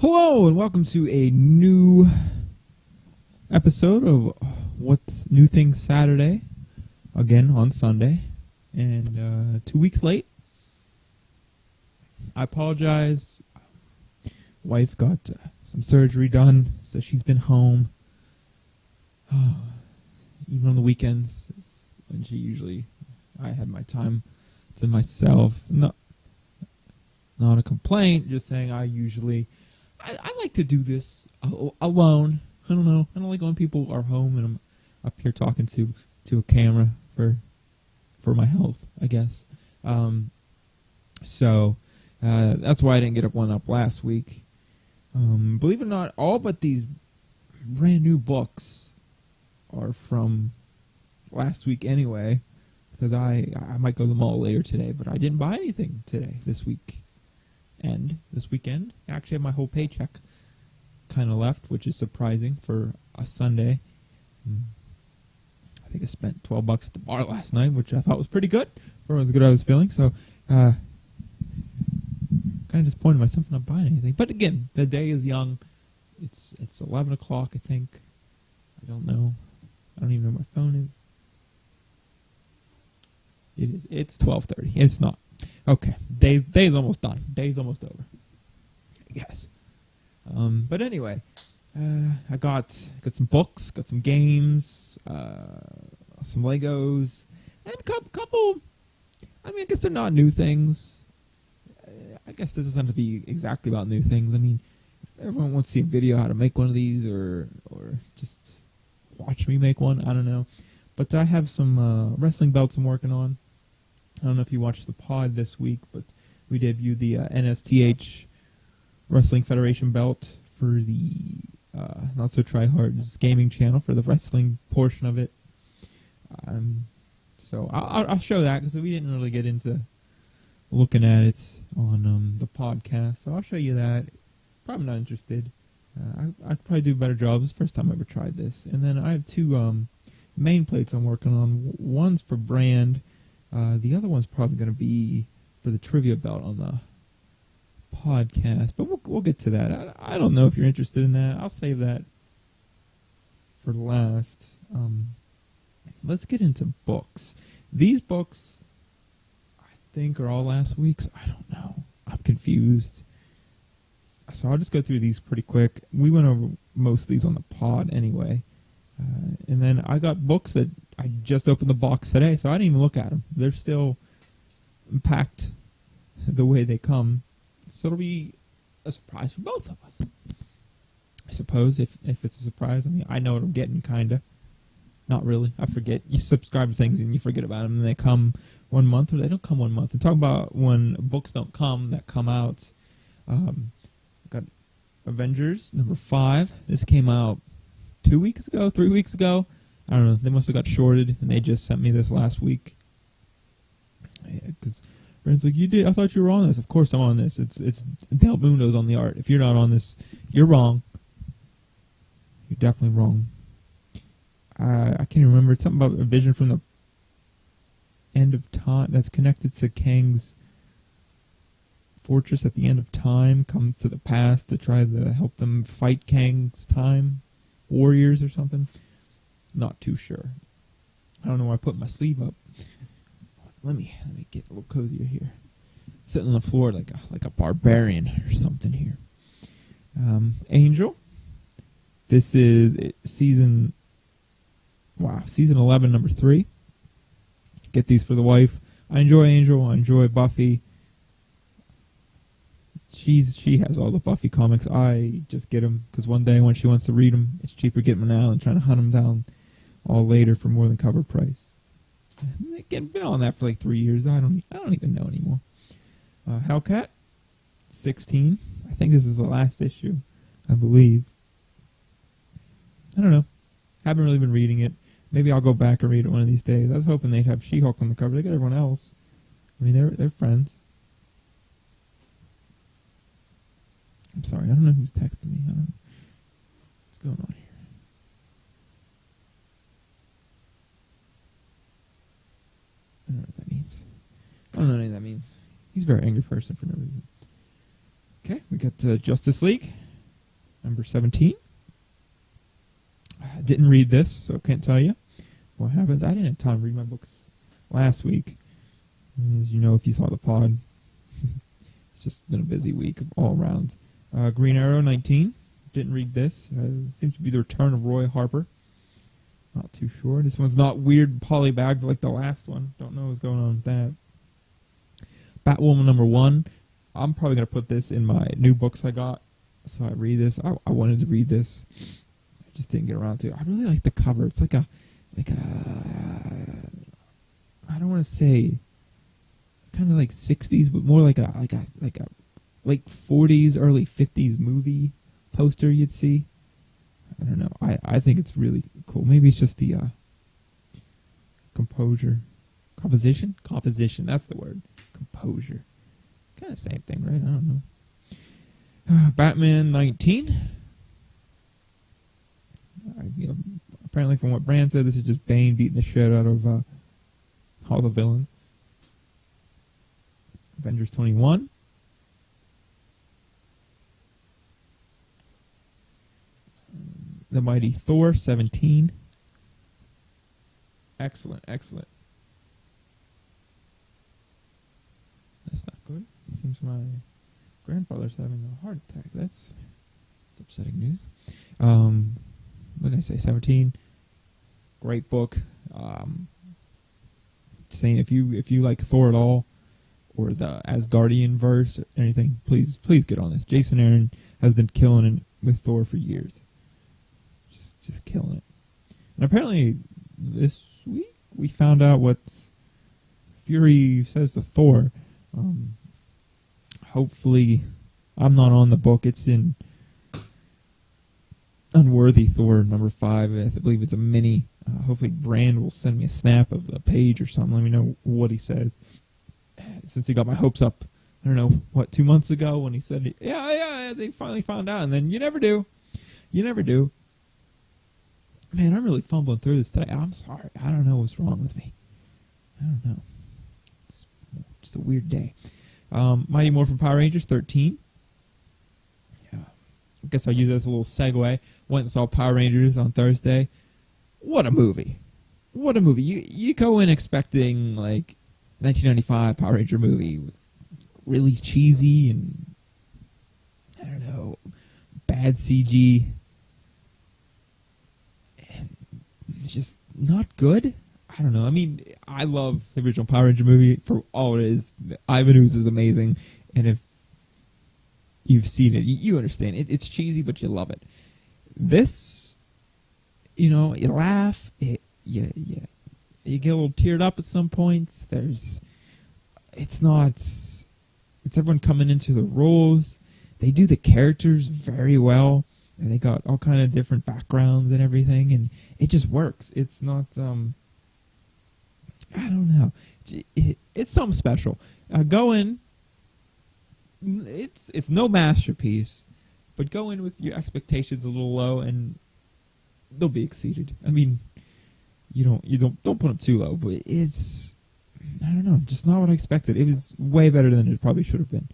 Hello and welcome to a new episode of What's New Things Saturday, again on Sunday, and 2 weeks late. I apologize. Wife got some surgery done, so she's been home. Even on the weekends, when I had my time to myself. Not a complaint, just saying I like to do this alone. I don't know. I don't like when people are home and I'm up here talking to a camera for my health, I guess. So that's why I didn't get one up last week. Believe it or not, all but these brand new books are from last week anyway, because I might go to the mall later today, but I didn't buy anything this weekend. Actually, I have my whole paycheck kind of left, which is surprising for a Sunday. I think I spent $12 at the bar last night, which I thought was pretty good for as good as I was feeling. So, kind of disappointed myself for not buying anything. But again, the day is young. It's 11 o'clock, I think. I don't know. I don't even know where my phone is. It is. It's 12:30. It's not. Okay. Day's almost done. Day's almost over, I guess. But anyway, I got some books, got some games, some Legos, and a couple. I mean, I guess they're not new things. I guess this doesn't have to be exactly about new things. I mean, if everyone wants to see a video how to make one of these, or just watch me make one, I don't know. But I have some wrestling belts I'm working on. I don't know if you watched the pod this week, but we debuted the NSTH Wrestling Federation belt for the Not So Tryhards gaming channel for the wrestling portion of it. So I'll show that because we didn't really get into looking at it on the podcast. So I'll show you that. Probably not interested. I'd probably do a better job. It's the first time I ever tried this. And then I have two main plates I'm working on. One's for brand. The other one's probably going to be for the trivia belt on the podcast, but we'll get to that. I don't know if you're interested in that. I'll save that for last. Let's get into books. These books, I think, are all last week's. I don't know. I'm confused. So I'll just go through these pretty quick. We went over most of these on the pod anyway. And then I got books that I just opened the box today, so I didn't even look at them. They're still packed the way they come. So it'll be a surprise for both of us. I suppose, if it's a surprise. I mean, I know what I'm getting, kind of. Not really. I forget. You subscribe to things and you forget about them, and they come 1 month, or they don't come 1 month. And talk about when books don't come, that come out. Got Avengers, number 5. This came out 2 weeks ago, 3 weeks ago. I don't know. They must have got shorted, and they just sent me this last week. Because Brand's like, you did. I thought you were on this. Of course I'm on this. It's Del Mundo's on the art. If you're not on this, you're wrong. You're definitely wrong. I can't even remember. It's something about a vision from the end of time that's connected to Kang's fortress at the end of time. Comes to the past to try to help them fight Kang's time warriors or something. Not too sure. I don't know why I put my sleeve up. Let me get a little cozier here. Sitting on the floor like a barbarian or something here. Angel. This is season 11, number 3. Get these for the wife. I enjoy Angel. I enjoy Buffy. She has all the Buffy comics. I just get them because one day when she wants to read them, it's cheaper getting them now than trying to hunt them down all later for more than cover price. Again, been on that for like 3 years. I don't even know anymore. Hellcat, 16. I think this is the last issue, I believe. I don't know. Haven't really been reading it. Maybe I'll go back and read it one of these days. I was hoping they'd have She-Hulk on the cover. They got everyone else. I mean, they're friends. I'm sorry. I don't know who's texting me. I don't know what's going on here. I don't know what that means. I don't know anything that means. He's a very angry person for no reason. Okay, we got Justice League. Number 17. I didn't read this, so can't tell you what happens. I didn't have time to read my books last week. As you know, if you saw the pod, it's just been a busy week all around. Green Arrow 19. Didn't read this. Seems to be the return of Roy Harper. Not too sure. This one's not weird polybagged like the last one. Don't know what's going on with that. Batwoman number 1. I'm probably going to put this in my new books I got. So I read this. I wanted to read this. I just didn't get around to it. I really like the cover. It's like a I don't want to say kind of like 60s, but more like a late 40s, early 50s movie poster you'd see. I don't know. I think it's really cool. Maybe it's just the composition. That's the word. Composure. Kind of same thing, right? I don't know. Batman 19. Apparently, from what Brand said, this is just Bane beating the shit out of all the villains. Avengers 21. The Mighty Thor 17. Excellent. That's not good. Seems my grandfather's having a heart attack. That's upsetting news. What did I say? 17. Great book. Saying if you like Thor at all, or the Asgardian verse or anything, please get on this. Jason Aaron has been killing it with Thor for years. Just killing it. And apparently this week we found out what Fury says to Thor. Hopefully, I'm not on the book. It's in Unworthy Thor number 5. I believe it's a mini. Hopefully Brand will send me a snap of the page or something. Let me know what he says. Since he got my hopes up, I don't know, 2 months ago when he said, yeah, they finally found out. And then you never do. Man, I'm really fumbling through this today. I'm sorry. I don't know what's wrong with me. I don't know. It's just a weird day. Mighty Morphin Power Rangers 13. Yeah. I guess I'll use that as a little segue. Went and saw Power Rangers on Thursday. What a movie. You go in expecting like 1995 Power Ranger movie with really cheesy and, I don't know, bad CG. And just not good. I don't know. I mean, I love the original Power Ranger movie for all it is. Ivan Ooze is amazing. And if you've seen it, you understand. It's cheesy, but you love it. This, you laugh. You get a little teared up at some points. It's everyone coming into the roles. They do the characters very well. And they got all kind of different backgrounds and everything. And it just works. It's not... I don't know. It's something special. Go in. It's no masterpiece, but go in with your expectations a little low, and they'll be exceeded. I mean, don't put them too low, but it's, I don't know, just not what I expected. It was way better than it probably should have been,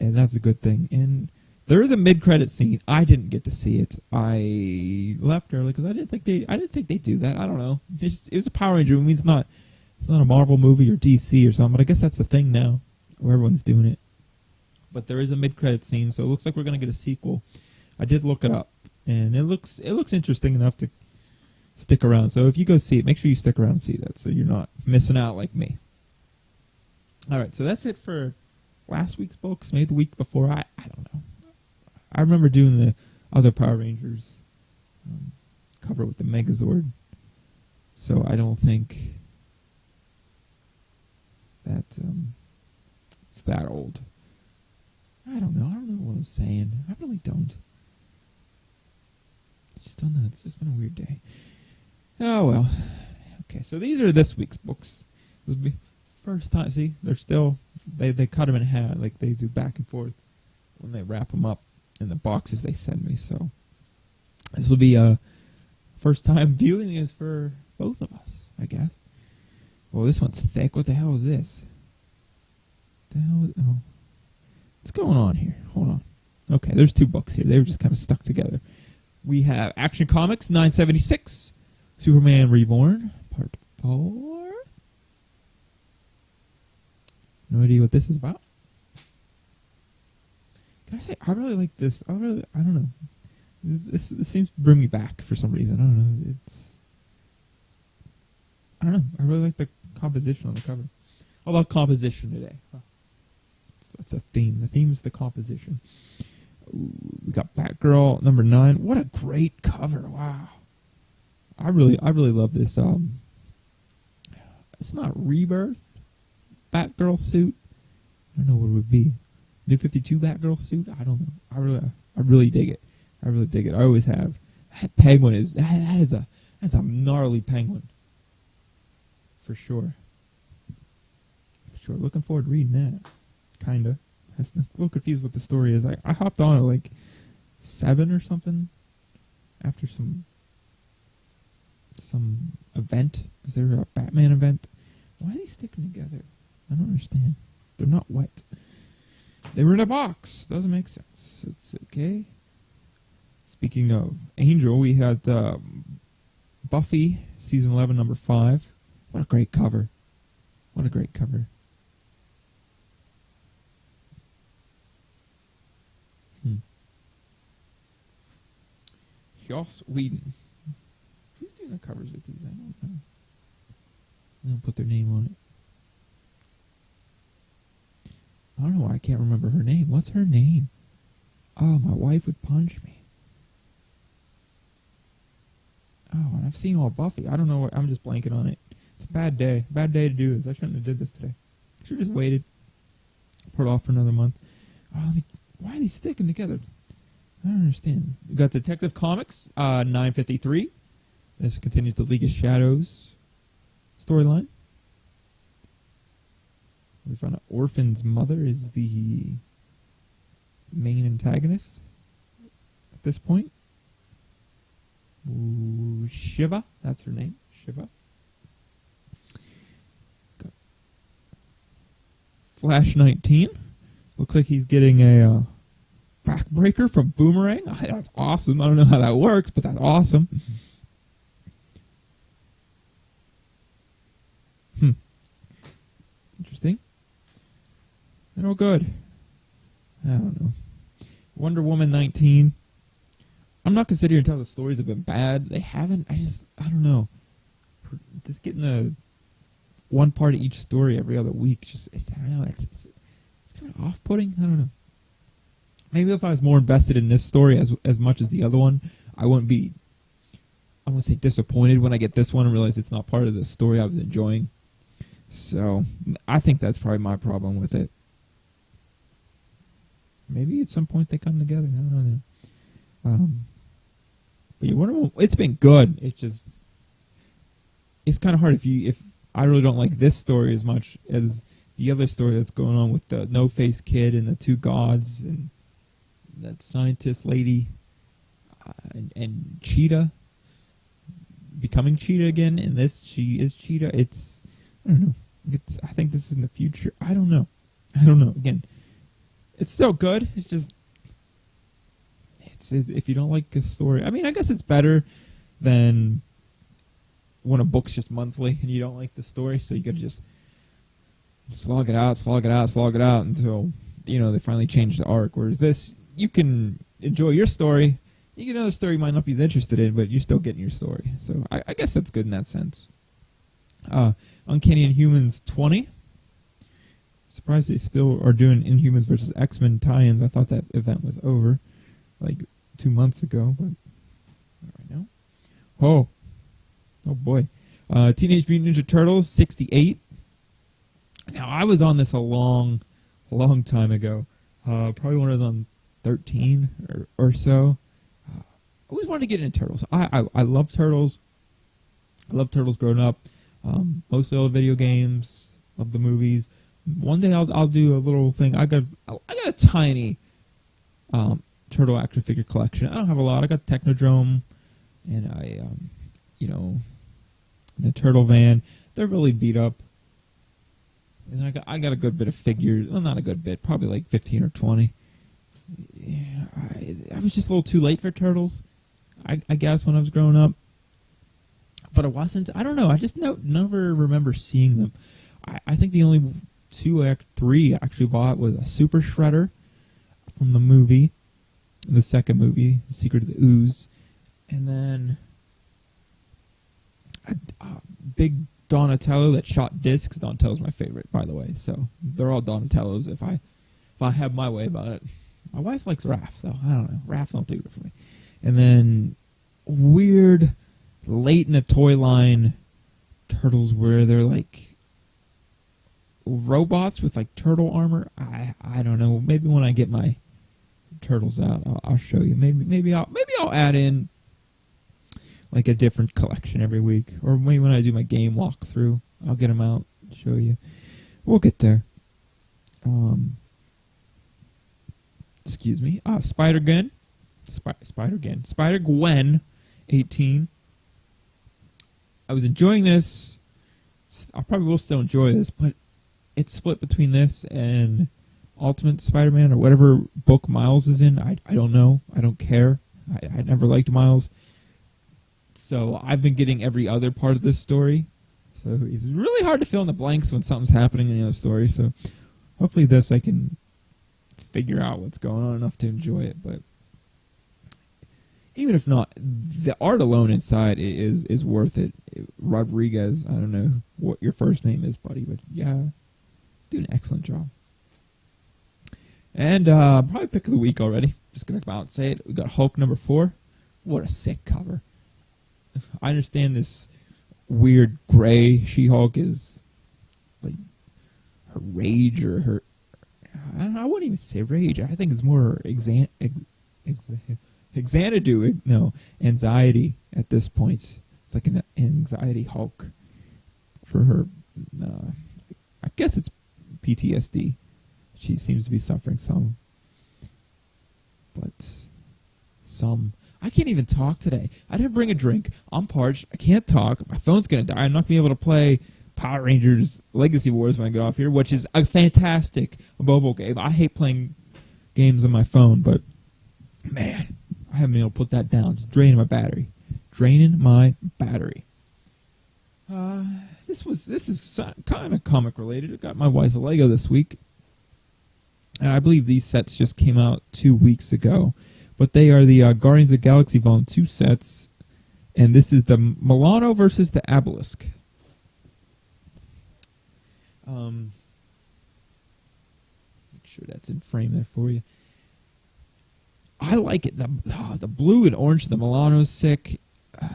and that's a good thing. And there is a mid-credit scene. I didn't get to see it. I left early because I didn't think they do that. I don't know. It was a Power Ranger movie. It's not a Marvel movie or DC or something. But I guess that's the thing now, where everyone's doing it. But there is a mid-credit scene, so it looks like we're going to get a sequel. I did look it up, and it looks interesting enough to stick around. So if you go see it, make sure you stick around and see that, so you're not missing out like me. All right, so that's it for last week's books. Maybe the week before. I don't know. I remember doing the other Power Rangers cover with the Megazord, so I don't think that it's that old. I don't know what I'm saying. I really don't. I just don't know. It's just been a weird day. Oh, well. Okay, so these are this week's books. This will be first time. See, they're still, they cut them in half, like they do back and forth when they wrap them up in the boxes they send me. So this will be a first time viewing this for both of us, I guess. Well, this one's thick. What the hell is this? What's going on here? Hold on. Okay, there's 2 books here. They were just kind of stuck together. We have Action Comics 976, Superman Reborn, Part 4. No idea what this is about. Can I say, I really like this. I don't know. This seems to bring me back for some reason. I don't know. I don't know. I really like the composition on the cover. I love composition today. That's a theme. The theme is the composition. Ooh, we got Batgirl number 9. What a great cover! Wow. I really love this. It's not Rebirth Batgirl suit. I don't know what it would be. New 52 Batgirl suit. I don't know. I really dig it. I really dig it. I always have. That penguin is that's a gnarly penguin. For sure. Looking forward to reading that. Kinda. I'm a little confused what the story is. I hopped on at like 7 or something after some event. Is there a Batman event? Why are they sticking together? I don't understand. They're not wet. They were in a box. Doesn't make sense. It's okay. Speaking of Angel, we had Buffy, season 11, number 5. What a great cover. What a great cover. Joss Whedon. Who's doing the covers with these? I don't know. They don't put their name on it. I don't know why I can't remember her name. What's her name? Oh, my wife would punch me. Oh, and I've seen all Buffy. I don't know what. I'm just blanking on it. It's a bad day. Bad day to do this. I shouldn't have did this today. I should have just waited. Put it off for another month. Oh, why are they sticking together? I don't understand. We got Detective Comics 953. This continues the League of Shadows storyline. We found out Orphan's mother is the main antagonist at this point. Ooh, Shiva, that's her name. Shiva. Got Flash 19. Looks like he's getting a backbreaker from Boomerang. That's awesome. I don't know how that works, but that's awesome. Interesting. They're all good. I don't know. Wonder Woman 19. I'm not going to sit here and tell the stories have been bad. They haven't. I don't know. Just getting the one part of each story every other week. I don't know. It's kind of off-putting. I don't know. Maybe if I was more invested in this story as much as the other one, I wouldn't be, I wouldn't say disappointed when I get this one and realize it's not part of the story I was enjoying. So, I think that's probably my problem with it. Maybe at some point they come together. I don't know. But yeah, it's been good. It's kind of hard if I really don't like this story as much as the other story that's going on with the No-Face Kid and the 2 gods and that scientist lady and Cheetah becoming Cheetah again. And this, she is Cheetah. I don't know. I think this is in the future. I don't know. Again, it's still good. It's just, if you don't like the story, I mean, I guess it's better than when a book's just monthly and you don't like the story, so you gotta just slog it out until, they finally change the arc. Whereas this, you can enjoy your story. You get another story you might not be as interested in, but you're still getting your story. So I guess that's good in that sense. Uncanny Inhumans 20. Surprised they still are doing Inhumans versus X-Men tie-ins. I thought that event was over like 2 months ago, but not right now. Oh boy. Teenage Mutant Ninja Turtles 68. Now, I was on this a long time ago. Probably when I was on 13 or so. I always wanted to get into Turtles. I love Turtles. I loved Turtles growing up. Mostly all the video games, love the movies. One day I'll do a little thing. I got a tiny Turtle action figure collection. I don't have a lot. I got Technodrome and the Turtle Van. They're really beat up. And I got a good bit of figures. Well, not a good bit. Probably like 15 or 20. I was just a little too late for Turtles, I guess, when I was growing up. But it wasn't. I don't know. I just never remember seeing them. I think the only 3 I actually bought was a Super Shredder from the movie, the second movie, The Secret of the Ooze, and then a big Donatello that shot discs. Donatello's my favorite, by the way. So they're all Donatellos if I have my way about it. My wife likes Raph, though. I don't know. Raph don't do it for me. And then weird, late in a toy line Turtles where they're like robots with like turtle armor. I don't know. Maybe when I get my Turtles out, I'll show you. Maybe I'll add in like a different collection every week, or maybe when I do my game walkthrough, I'll get them out and show you. We'll get there. Excuse me. Spider-Gwen. Spider-Gwen 18. I was enjoying this. I probably will still enjoy this, but it's split between this and Ultimate Spider-Man or whatever book Miles is in. I don't know. I don't care. I never liked Miles. So I've been getting every other part of this story. So it's really hard to fill in the blanks when something's happening in the other story. So hopefully this I can figure out what's going on enough to enjoy it. But even if not, the art alone inside is worth it. Rodriguez, I don't know what your first name is, buddy, but yeah, do an excellent job. And probably pick of the week already. Just going to come out and say it. We got Hulk number 4. What a sick cover. I understand this weird gray She-Hulk is like her rage or her... I don't know, I wouldn't even say rage. I think it's more anxiety at this point. It's like an anxiety Hulk for her. I guess it's PTSD. She seems to be suffering some. But some. I can't even talk today. I didn't bring a drink. I'm parched. I can't talk. My phone's going to die. I'm not going to be able to play Power Rangers Legacy Wars when I get off here, which is a fantastic mobile game. I hate playing games on my phone, but man, I haven't been able to put that down. Just draining my battery. This is kind of comic related. I got my wife a Lego this week. I believe these sets just came out 2 weeks ago, but they are the Guardians of the Galaxy Volume 2 sets, and this is the Milano versus the Obelisk. Make sure that's in frame there for you. I like it. The blue and orange of the Milano is sick.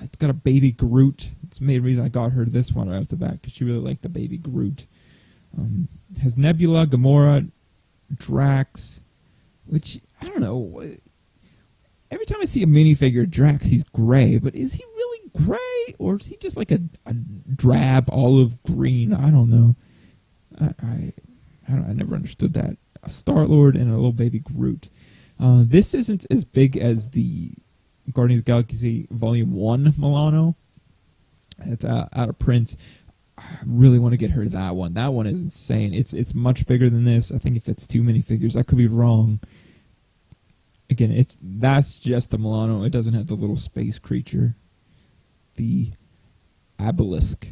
It's got a baby Groot. It's the main reason I got her this one right off the bat, because she really liked the baby Groot. It has Nebula, Gamora, Drax, which, I don't know. Every time I see a minifigure of Drax, he's gray, but is he really gray, or is he just like a drab olive green? I don't know. I never understood that. A Star-Lord and a little baby Groot. This isn't as big as the Guardians of the Galaxy Volume 1 Milano. It's out of print. I really want to get her that one. That one is insane. It's much bigger than this. I think it fits too many figures. I could be wrong. Again, that's just the Milano. It doesn't have the little space creature. The Obelisk.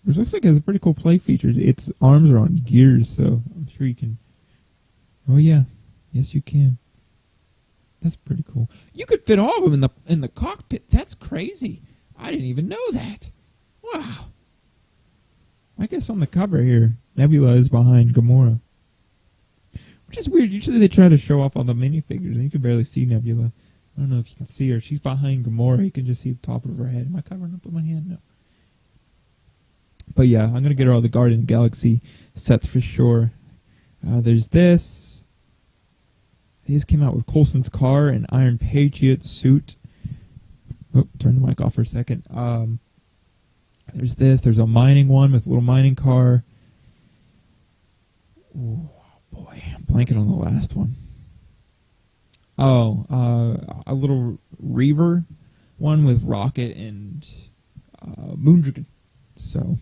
Which looks like it has a pretty cool play feature. Its arms are on gears, so I'm sure you can... Oh yeah. Yes, you can. That's pretty cool. You could fit all of them in the cockpit. That's crazy. I didn't even know that. Wow. I guess on the cover here, Nebula is behind Gamora. Which is weird. Usually they try to show off all the minifigures, and you can barely see Nebula. I don't know if you can see her. She's behind Gamora. You can just see the top of her head. Am I covering up with my hand? No. But yeah, I'm going to get her all the Guardian of the Galaxy sets for sure. There's this. These came out with Coulson's car and Iron Patriot suit. Oh, turn the mic off for a second. There's this. There's a mining one with a little mining car. Oh, boy. I'm blanking on the last one. Oh, a little Reaver one with Rocket and Moondragon. So,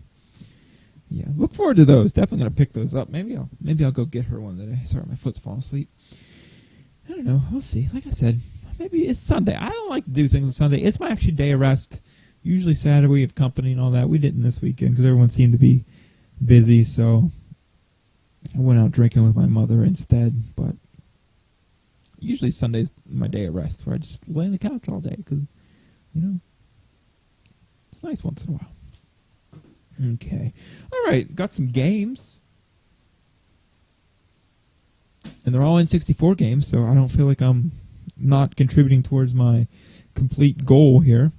yeah. Look forward to those. Definitely going to pick those up. Maybe I'll go get her one today. Sorry, my foot's falling asleep. I don't know. We'll see. Like I said, maybe it's Sunday. I don't like to do things on Sunday. It's my actually day of rest. Usually Saturday we have company and all that. We didn't this weekend because everyone seemed to be busy, so I went out drinking with my mother instead. But usually Sunday's my day of rest, where I just lay on the couch all day because, it's nice once in a while. Okay. All right. Got some games. And they're all N64 games, so I don't feel like I'm not contributing towards my complete goal here.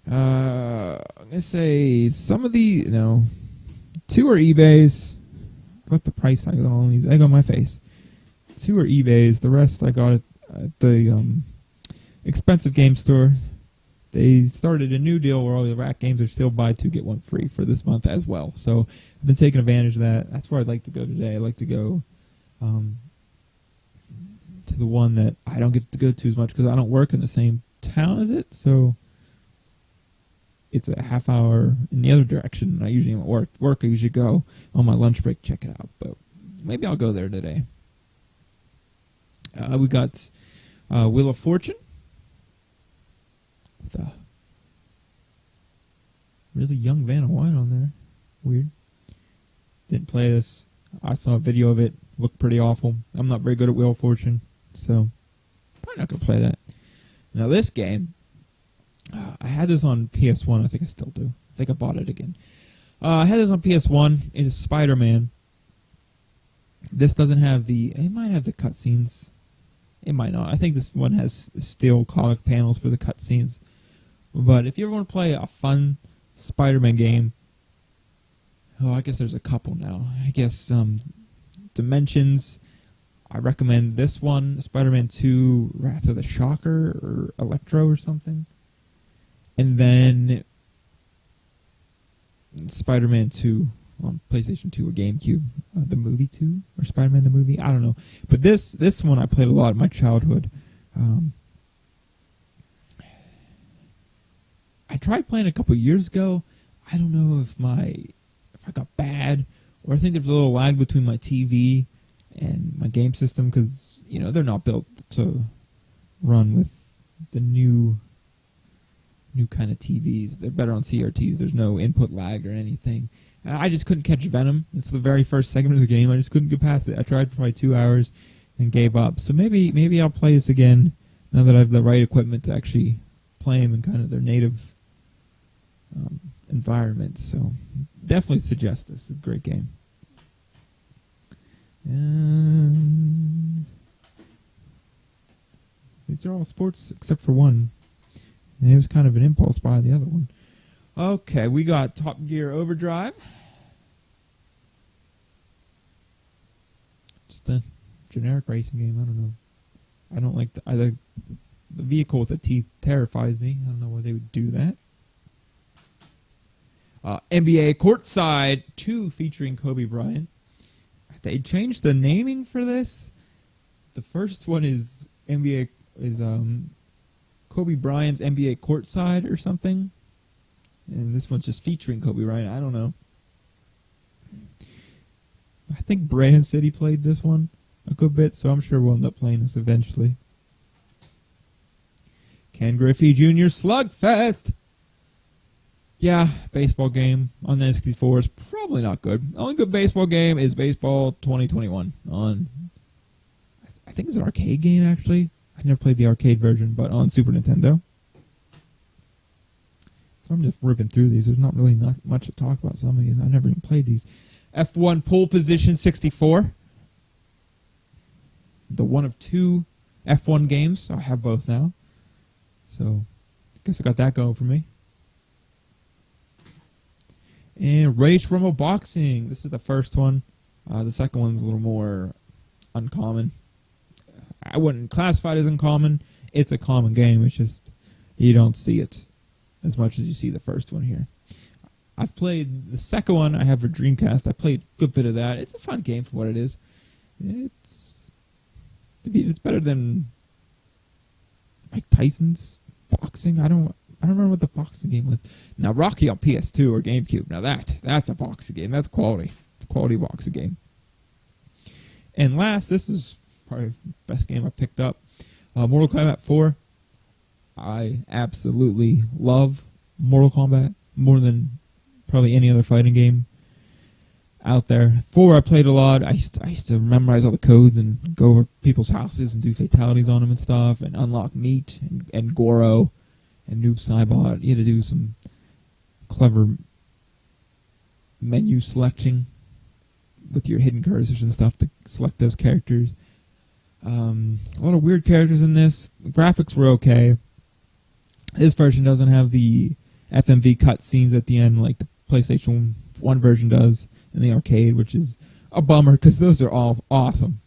I'm going to say some of the, 2 are eBay's. What's the price tag on all these? Egg on my face. 2 are eBay's. The rest I got at the expensive game store. They started a new deal where all the rack games are still buy 2, get 1 free for this month as well. So I've been taking advantage of that. That's where I'd like to go today. I'd like to go to the one that I don't get to go to as much because I don't work in the same town as it. So it's a half hour in the other direction. I usually am at work. I usually go on my lunch break, check it out. But maybe I'll go there today. We got Wheel of Fortune with a really young Vanna White on there. Weird. Didn't play this. I saw a video of it. Looked pretty awful. I'm not very good at Wheel of Fortune, so probably not going to play that. Now this game, I had this on PS1. I think I still do. I think I bought it again. I had this on PS1. It is Spider-Man. This doesn't have it might have the cutscenes. It might not. I think this one has steel comic panels for the cutscenes. But if you ever want to play a fun Spider-Man game, I guess there's a couple now. I guess Dimensions. I recommend this one, Spider-Man 2, Wrath of the Shocker, or Electro or something. And then Spider-Man 2 on PlayStation 2 or GameCube. The movie 2? Or Spider-Man the movie? I don't know. But this one I played a lot in my childhood. I tried playing a couple years ago. I don't know if I got bad, or I think there's a little lag between my TV and my game system because, they're not built to run with the new kind of TVs. They're better on CRTs. There's no input lag or anything. I just couldn't catch Venom. It's the very first segment of the game. I just couldn't get past it. I tried for probably 2 hours and gave up. So maybe I'll play this again now that I have the right equipment to actually play them in kind of their native environment. So definitely suggest this. It's a great game. And these are all sports except for one. And it was kind of an impulse buy the other one. Okay, we got Top Gear Overdrive. Just a generic racing game. I don't know. I don't like the vehicle with the teeth terrifies me. I don't know why they would do that. NBA Courtside 2 featuring Kobe Bryant. They changed the naming for this. The first one is Kobe Bryant's NBA Courtside or something. And this one's just featuring Kobe Bryant. I don't know. I think Brand City played this one a good bit, so I'm sure we'll end up playing this eventually. Ken Griffey Jr. Slugfest. Yeah, baseball game on the N64 is probably not good. The only good baseball game is Baseball 2021 on, I think it's an arcade game, actually. I never played the arcade version, but on Super Nintendo. So I'm just ripping through these. There's not really much to talk about some of these. I never even played these. F1 Pole Position 64. The one of 2 F1 games. I have both now. So, I guess I got that going for me. And Rage Rumble Boxing. This is the first one. The second one's a little more uncommon. I wouldn't classify it as uncommon. It's a common game. It's just you don't see it as much as you see the first one here. I've played the second one. I have for Dreamcast. I played a good bit of that. It's a fun game for what it is. It's better than Mike Tyson's boxing. I don't remember what the boxing game was. Now, Rocky on PS2 or GameCube. Now that's a boxing game. That's quality. It's a quality boxing game. And last, this is probably the best game I picked up. Mortal Kombat 4. I absolutely love Mortal Kombat more than probably any other fighting game out there. 4 I played a lot. I used to memorize all the codes and go over people's houses and do fatalities on them and stuff, and unlock Meat and Goro and Noob Saibot. You had to do some clever menu selecting with your hidden cursors and stuff to select those characters. A lot of weird characters in this. The graphics were okay. This version doesn't have the FMV cutscenes at the end like the PlayStation 1 version does in the arcade, which is a bummer because those are all awesome.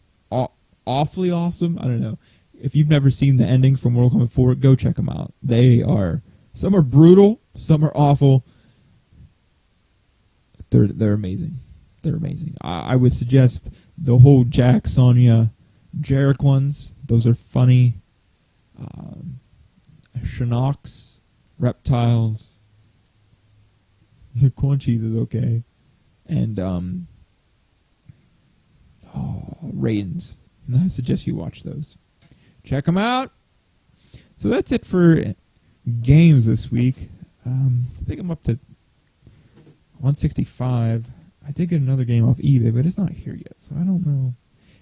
Awfully awesome. I don't know. If you've never seen the endings from Mortal Kombat 4, go check them out. Some are brutal, some are awful. They're amazing. They're amazing. I would suggest the whole Jack, Sonya, Jarek ones. Those are funny. Shinnok's, Reptiles. Quan Chi's is okay. And, Raiden's. I suggest you watch those. Check them out. So that's it for games this week. I think I'm up to 165. I did get another game off eBay, but it's not here yet, so I don't know.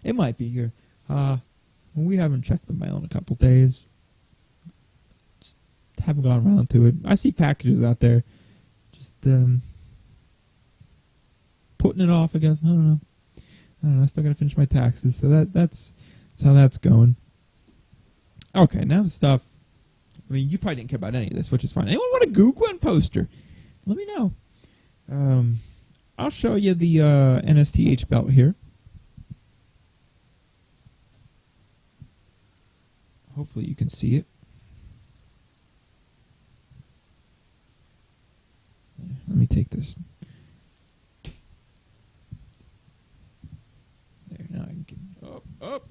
It might be here. We haven't checked the mail in a couple days. Just haven't gone around to it. I see packages out there. Just putting it off, I guess. I don't know. I still got to finish my taxes, so that's how that's going. Okay, now the stuff. I mean, you probably didn't care about any of this, which is fine. Anyone want a Gugwen poster? Let me know. I'll show you the NSTH belt here. Hopefully you can see it. Let me take this. There, now I can get up.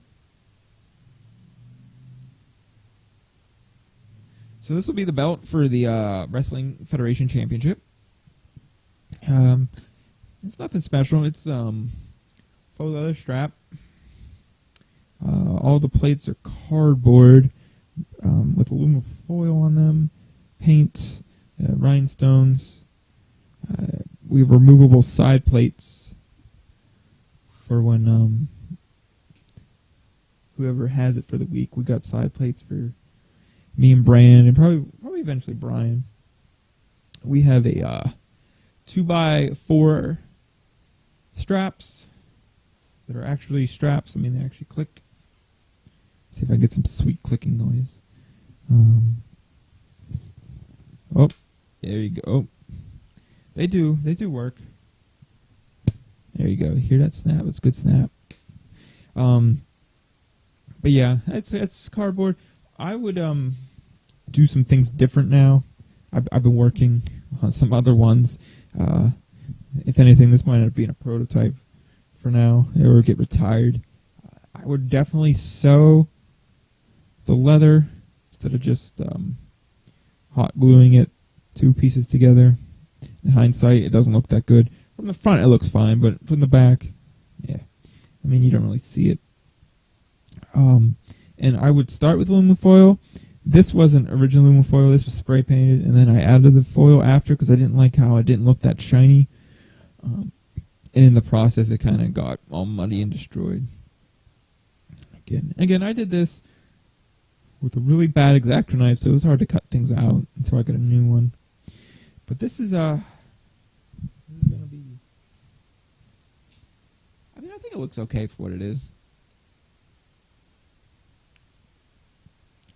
So this will be the belt for the Wrestling Federation Championship. It's nothing special. It's faux leather strap. All the plates are cardboard with aluminum foil on them, paint, rhinestones. We have removable side plates for when whoever has it for the week. We got side plates for me and Brian, and probably eventually Brian. We have a 2x4 straps that are actually straps. I mean, they actually click. See if I get some sweet clicking noise. Oh, there you go. They do work. There you go. Hear that snap? It's a good snap. But yeah, it's cardboard. I would do some things different now. I've been working on some other ones. If anything, this might end up being a prototype for now, or get retired. I would definitely sew the leather instead of just hot gluing it, 2 pieces together. In hindsight, it doesn't look that good. From the front, it looks fine, but from the back, yeah. I mean, you don't really see it. And I would start with aluminum foil. This wasn't original aluminum foil. This was spray painted, and then I added the foil after because I didn't like how it didn't look that shiny. And in the process, it kind of got all muddy and destroyed. Again, I did this with a really bad X-Acto knife, so it was hard to cut things out until I got a new one. But this is going to be... I mean, I think it looks okay for what it is.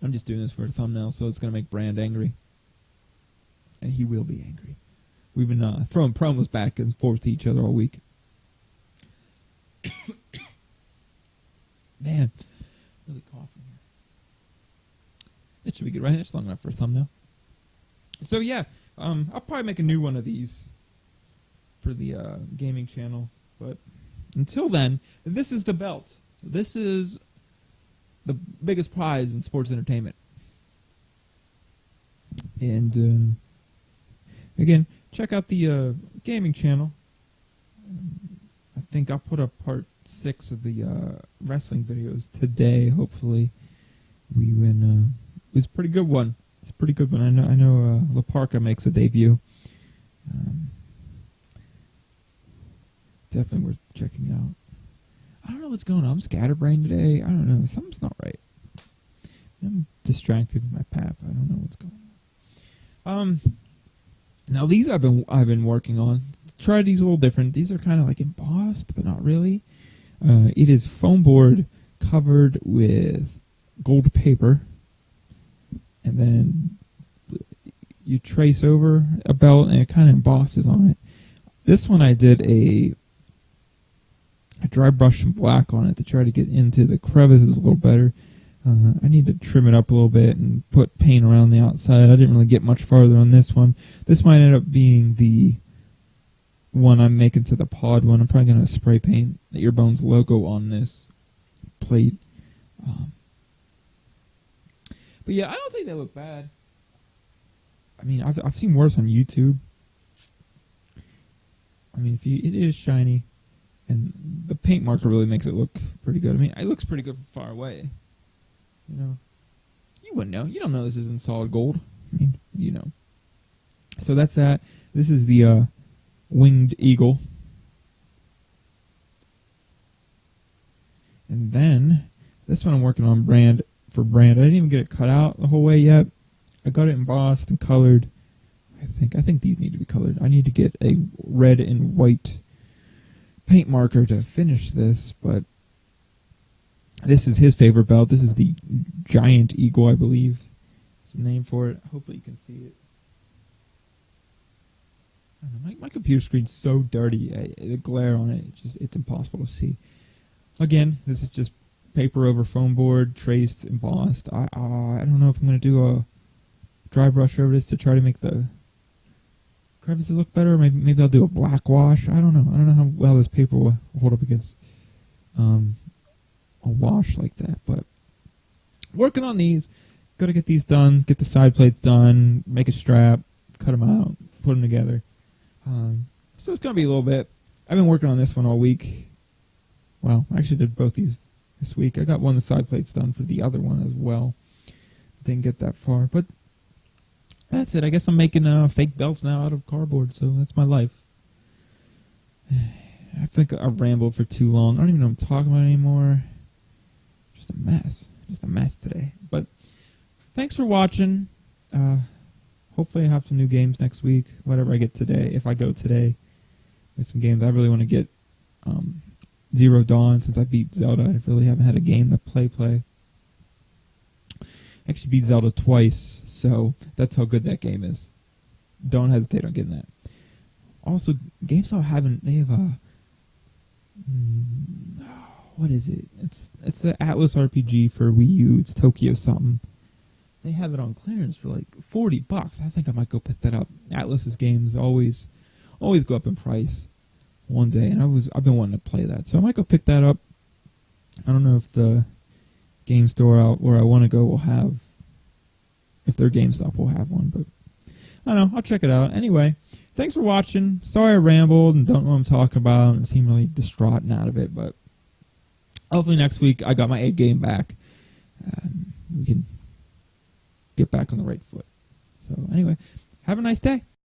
I'm just doing this for a thumbnail, so it's going to make Brand angry. And he will be angry. We've been throwing promos back and forth to each other all week. Man, really coughing here. It should be good, right? It's long enough for a thumbnail. So yeah, I'll probably make a new one of these for the gaming channel. But until then, this is the belt. This is the biggest prize in sports entertainment. And again, check out the gaming channel. I think I'll put up part 6 of the wrestling videos today. Hopefully, we win. It was a pretty good one. It's a pretty good one. I know La Parka makes a debut. Definitely worth checking out. I don't know what's going on. I'm scatterbrained today. I don't know. Something's not right. I'm distracted with my pap. I don't know what's going on. Now these I've been working on. Try these a little different. These are kind of like embossed, but not really. It is foam board covered with gold paper, and then you trace over a belt, and it kind of embosses on it. This one I did a dry brush some black on it to try to get into the crevices a little better. I need to trim it up a little bit and put paint around the outside. I didn't really get much farther on this one. This might end up being the one I'm making to the pod one. I'm probably going to spray paint the Earbones logo on this plate. But yeah, I don't think they look bad. I mean, I've seen worse on YouTube. I mean, it is shiny, and the paint marker really makes it look pretty good. I mean, it looks pretty good from far away. You know, you wouldn't know. You don't know this isn't solid gold. I mean, you know. So that's that. This is the winged eagle. And then this one I'm working on brand. I didn't even get it cut out the whole way yet. I got it embossed and colored. I think these need to be colored. I need to get a red and white paint marker to finish this, but this is his favorite belt. This is the Giant Eagle, I believe. It's the name for it. Hopefully you can see it. I don't know, my computer screen's so dirty. The glare on it, it's impossible to see. Again, this is just paper over foam board, traced, embossed. I don't know if I'm going to do a dry brush over this to try to make the crevices look better. Maybe I'll do a black wash. I don't know. I don't know how well this paper will hold up against a wash like that. But working on these. Got to get these done. Get the side plates done. Make a strap. Cut them out. Put them together. So it's going to be a little bit. I've been working on this one all week. Well, I actually did both these this week. I got one of the side plates done for the other one as well. Didn't get that far, but that's it. I guess I'm making fake belts now out of cardboard, so that's my life. I think I rambled for too long. I don't even know what I'm talking about anymore. Just a mess. Just a mess today. But thanks for watching. Hopefully I have some new games next week. Whatever I get today. If I go today with some games. I really want to get Zero Dawn since I beat Zelda. I really haven't had a game to play. I actually beat Zelda twice, so that's how good that game is. Don't hesitate on getting that. Also, GameStop they have a what is it? It's the Atlas RPG for Wii U. It's Tokyo something. They have it on clearance for like $40. I think I might go pick that up. Atlas's games always go up in price one day, and I've been wanting to play that, so I might go pick that up. I don't know if the game store out where I want to go will have, if their GameStop will have one, but I don't know. I'll check it out. Anyway, thanks for watching. Sorry I rambled and don't know what I'm talking about and seem really distraught and out of it, but hopefully next week I got my A game back. We can get back on the right foot. So anyway, have a nice day.